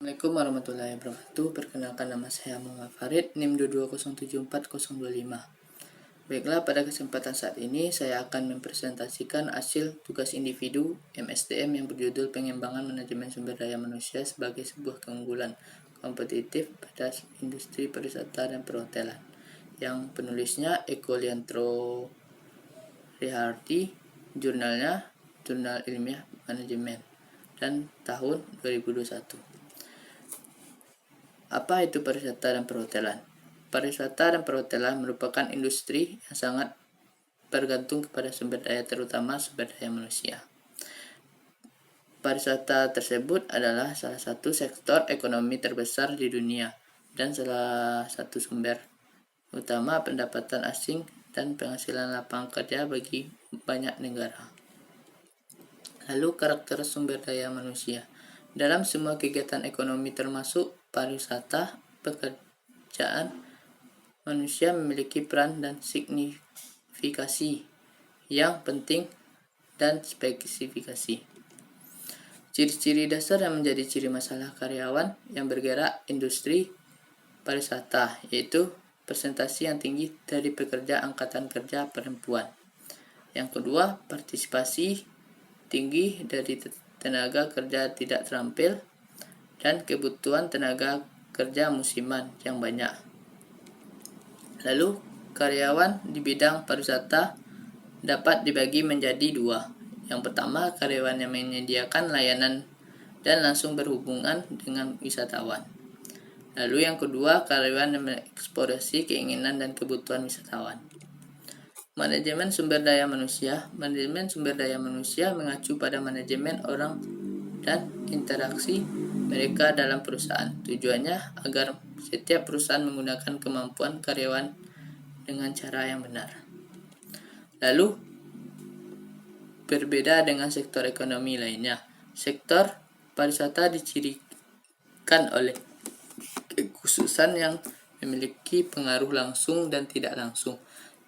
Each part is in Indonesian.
Assalamualaikum warahmatullahi wabarakatuh. Perkenalkan, nama saya Muhammad Farid, NIM 220740025. Baiklah, pada kesempatan saat ini saya akan mempresentasikan hasil tugas individu MSDM yang berjudul Pengembangan Manajemen Sumber Daya Manusia sebagai sebuah keunggulan kompetitif pada industri pariwisata dan perhotelan, yang penulisnya Eko Liantro Riharti, jurnalnya Jurnal Ilmiah Manajemen, dan tahun 2021. Apa itu pariwisata dan perhotelan? Pariwisata dan perhotelan merupakan industri yang sangat bergantung kepada sumber daya, terutama sumber daya manusia. Pariwisata tersebut adalah salah satu sektor ekonomi terbesar di dunia dan salah satu sumber utama pendapatan asing dan penghasilan lapangan kerja bagi banyak negara. Lalu, karakter sumber daya manusia. Dalam semua kegiatan ekonomi termasuk pariwisata, pekerjaan manusia memiliki peran dan signifikasi yang penting dan spesifikasi. Ciri-ciri dasar yang menjadi ciri masalah karyawan yang bergerak industri pariwisata, yaitu persentase yang tinggi dari pekerja angkatan kerja perempuan. Yang kedua, partisipasi tinggi dari tenaga kerja tidak terampil dan kebutuhan tenaga kerja musiman yang banyak. Lalu, karyawan di bidang pariwisata dapat dibagi menjadi dua. Yang pertama, karyawan yang menyediakan layanan dan langsung berhubungan dengan wisatawan. Lalu yang kedua, karyawan yang mengeksplorasi keinginan dan kebutuhan wisatawan. Manajemen sumber daya manusia. Manajemen sumber daya manusia mengacu pada manajemen orang dan interaksi mereka dalam perusahaan. Tujuannya agar setiap perusahaan menggunakan kemampuan karyawan dengan cara yang benar. Lalu, berbeda dengan sektor ekonomi lainnya, sektor pariwisata dicirikan oleh kekhususan yang memiliki pengaruh langsung dan tidak langsung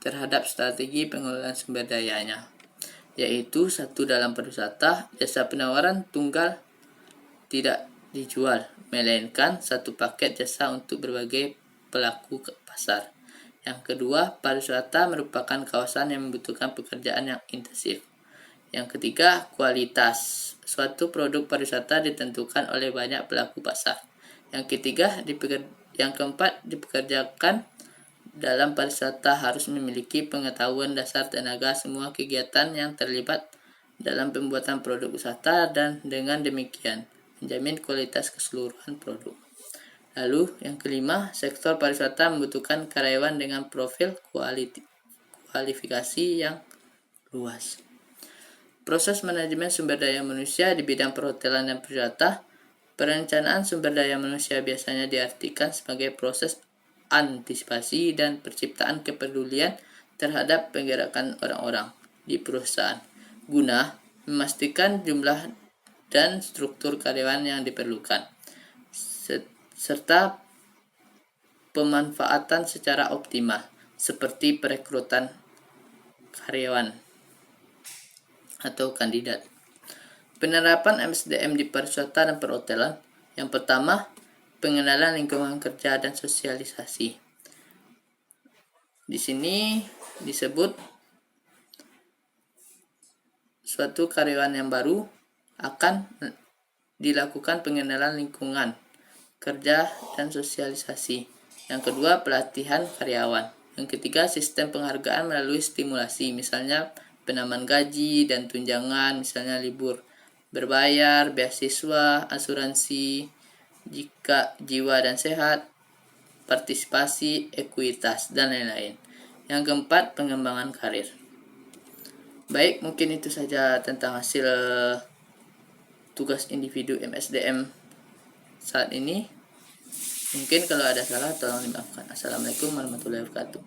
terhadap strategi pengelolaan sumber dayanya, yaitu satu, dalam pariwisata, jasa penawaran tunggal tidak dijual, melainkan satu paket jasa untuk berbagai pelaku pasar. Yang kedua, pariwisata merupakan kawasan yang membutuhkan pekerjaan yang intensif. Yang ketiga, kualitas. Suatu produk pariwisata ditentukan oleh banyak pelaku pasar. Yang keempat, dipekerjakan dalam pariwisata harus memiliki pengetahuan dasar tenaga semua kegiatan yang terlibat dalam pembuatan produk wisata, dan dengan demikian menjamin kualitas keseluruhan produk. Lalu yang kelima, sektor pariwisata membutuhkan karyawan dengan profil kualifikasi yang luas. Proses manajemen sumber daya manusia di bidang perhotelan dan pariwisata. Perencanaan sumber daya manusia biasanya diartikan sebagai proses antisipasi dan penciptaan kepedulian terhadap pergerakan orang-orang di perusahaan guna memastikan jumlah dan struktur karyawan yang diperlukan, serta pemanfaatan secara optimal seperti perekrutan karyawan atau kandidat. Penerapan MSDM di pariwisata dan perhotelan. Yang pertama, pengenalan lingkungan kerja dan sosialisasi. Di sini disebut suatu karyawan yang baru akan dilakukan pengenalan lingkungan kerja dan sosialisasi. Yang kedua, pelatihan karyawan. Yang ketiga, sistem penghargaan melalui stimulasi, misalnya penambahan gaji dan tunjangan, misalnya libur berbayar, beasiswa, asuransi jika jiwa dan sehat, partisipasi, ekuitas, dan lain-lain. Yang keempat, pengembangan karir. Baik, mungkin itu saja tentang hasil tugas individu MSDM saat ini. Mungkin kalau ada salah tolong dimaafkan. Assalamualaikum warahmatullahi wabarakatuh.